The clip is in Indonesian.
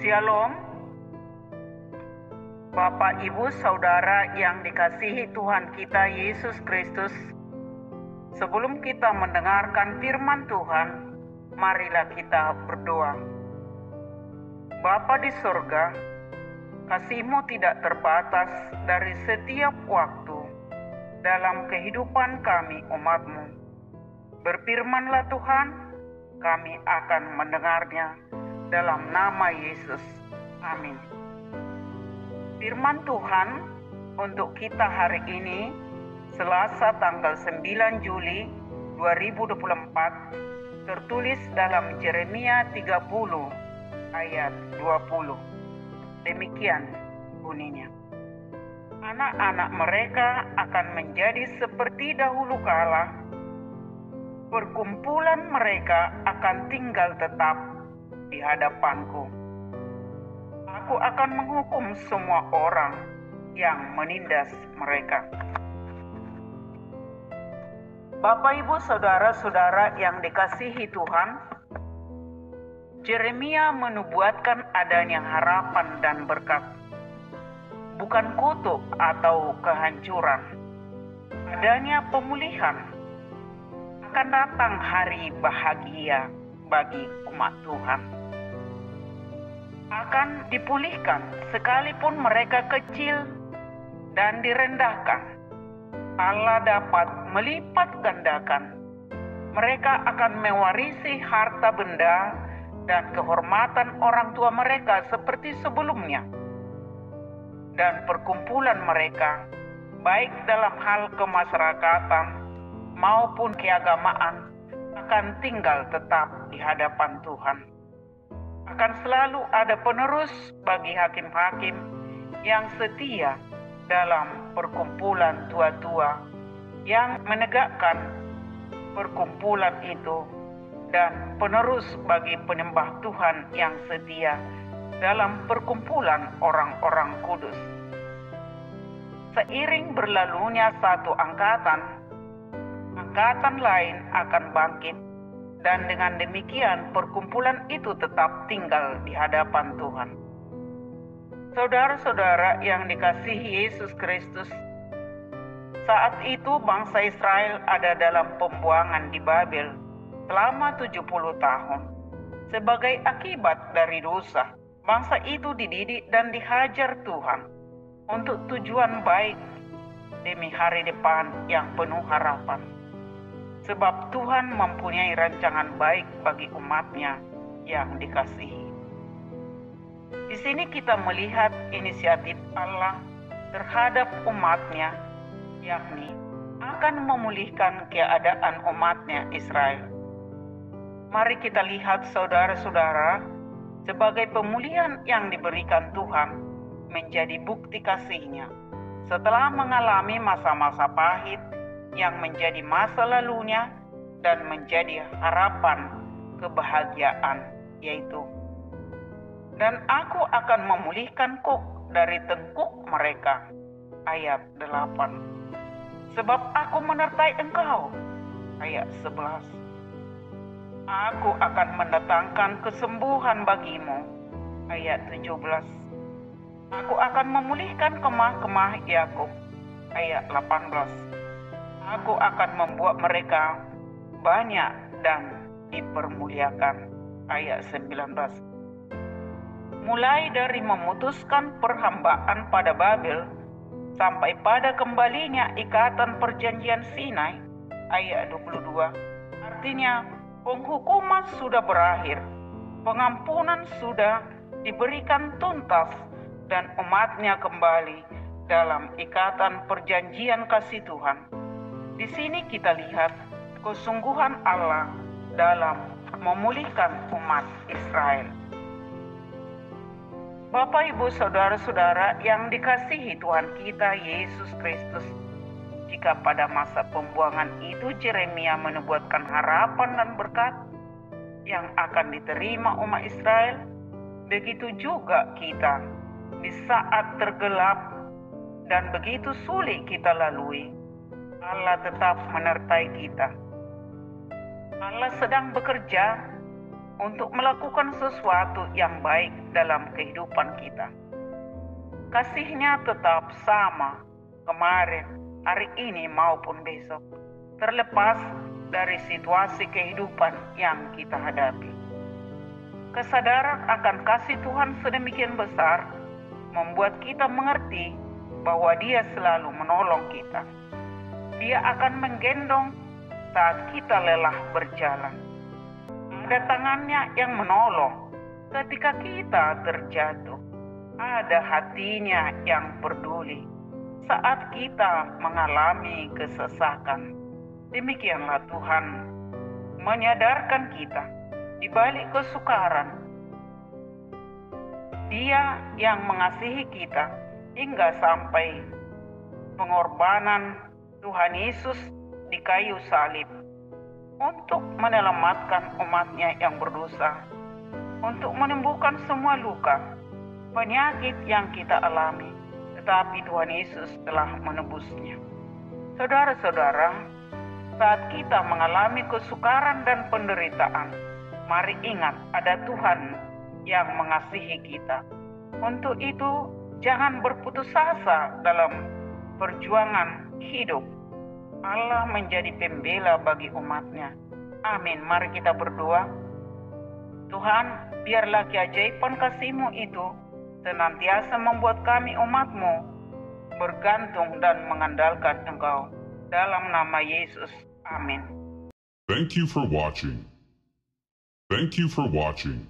Shalom, Bapak, Ibu, Saudara yang dikasihi Tuhan kita Yesus Kristus. Sebelum kita mendengarkan firman Tuhan, marilah kita berdoa. Bapa di surga, kasih-Mu tidak terbatas dari setiap waktu dalam kehidupan kami umat-Mu. Berfirmanlah Tuhan, kami akan mendengarnya dalam nama Yesus. Amin. Firman Tuhan untuk kita hari ini, Selasa tanggal 9 Juli 2024, tertulis dalam Yeremia 30 ayat 20. Demikian bunyinya. Anak-anak mereka akan menjadi seperti dahulu kala. Perkumpulan mereka akan tinggal tetap di hadapanku. Aku akan menghukum semua orang yang menindas mereka. Bapak, Ibu, Saudara-saudara yang dikasihi Tuhan, Yeremia menubuatkan adanya harapan dan berkat, bukan kutuk atau kehancuran. Adanya pemulihan. Akan datang hari bahagia bagi umat Tuhan. Akan dipulihkan sekalipun mereka kecil dan direndahkan. Allah dapat melipat gandakan. Mereka akan mewarisi harta benda dan kehormatan orang tua mereka seperti sebelumnya. Dan perkumpulan mereka, baik dalam hal kemasyarakatan maupun keagamaan, akan tinggal tetap di hadapan Tuhan. Akan selalu ada penerus bagi hakim-hakim yang setia dalam perkumpulan tua-tua yang menegakkan perkumpulan itu, dan penerus bagi penyembah Tuhan yang setia dalam perkumpulan orang-orang kudus. Seiring berlalunya satu angkatan lain akan bangkit, dan dengan demikian perkumpulan itu tetap tinggal di hadapan Tuhan. Saudara-saudara yang dikasihi Yesus Kristus, saat itu bangsa Israel ada dalam pembuangan di Babel selama 70 tahun. Sebagai akibat dari dosa, bangsa itu dididik dan dihajar Tuhan untuk tujuan baik demi hari depan yang penuh harapan. Sebab Tuhan mempunyai rancangan baik bagi umat-Nya yang dikasihi. Di sini kita melihat inisiatif Allah terhadap umat-Nya, yakni akan memulihkan keadaan umat-Nya Israel. Mari kita lihat saudara-saudara, sebagai pemulihan yang diberikan Tuhan menjadi bukti kasih-Nya setelah mengalami masa-masa pahit yang menjadi masa lalunya dan menjadi harapan kebahagiaan, yaitu, dan aku akan memulihkan kuk dari tengkuk mereka. Ayat 8. Sebab aku menyertai engkau. Ayat 11. Aku akan mendatangkan kesembuhan bagimu. Ayat 17. Aku akan memulihkan kemah-kemah Yakub. Ayat 18. Aku akan membuat mereka banyak dan dipermuliakan. Ayat 19. Mulai dari memutuskan perhambaan pada Babel sampai pada kembalinya ikatan perjanjian Sinai. Ayat 22. Artinya penghukuman sudah berakhir, pengampunan sudah diberikan tuntas, dan umat-Nya kembali dalam ikatan perjanjian kasih Tuhan. Di sini kita lihat kesungguhan Allah dalam memulihkan umat Israel. Bapak, Ibu, Saudara-saudara yang dikasihi Tuhan kita Yesus Kristus, jika pada masa pembuangan itu Yeremia menubuatkan harapan dan berkat yang akan diterima umat Israel, begitu juga kita di saat tergelap dan begitu sulit kita lalui, Allah tetap menyertai kita. Allah sedang bekerja untuk melakukan sesuatu yang baik dalam kehidupan kita. Kasih-Nya tetap sama kemarin, hari ini maupun besok, terlepas dari situasi kehidupan yang kita hadapi. Kesadaran akan kasih Tuhan sedemikian besar membuat kita mengerti bahwa Dia selalu menolong kita. Dia akan menggendong saat kita lelah berjalan. Ada tangannya yang menolong ketika kita terjatuh. Ada hatinya yang peduli saat kita mengalami kesesakan. Demikianlah Tuhan menyadarkan kita di balik kesukaran. Dia yang mengasihi kita hingga sampai pengorbanan Tuhan Yesus di kayu salib untuk menyelamatkan umat-Nya yang berdosa, untuk menyembuhkan semua luka, penyakit yang kita alami, tetapi Tuhan Yesus telah menebusnya. Saudara-saudara, saat kita mengalami kesukaran dan penderitaan, mari ingat ada Tuhan yang mengasihi kita. Untuk itu, jangan berputus asa dalam perjuangan hidup. Allah menjadi pembela bagi umat-Nya. Amin. Mari kita berdoa. Tuhan, biarlah keajaiban kasih-Mu itu senantiasa membuat kami umat-Mu bergantung dan mengandalkan Engkau. Dalam nama Yesus. Amin. Thank you for watching.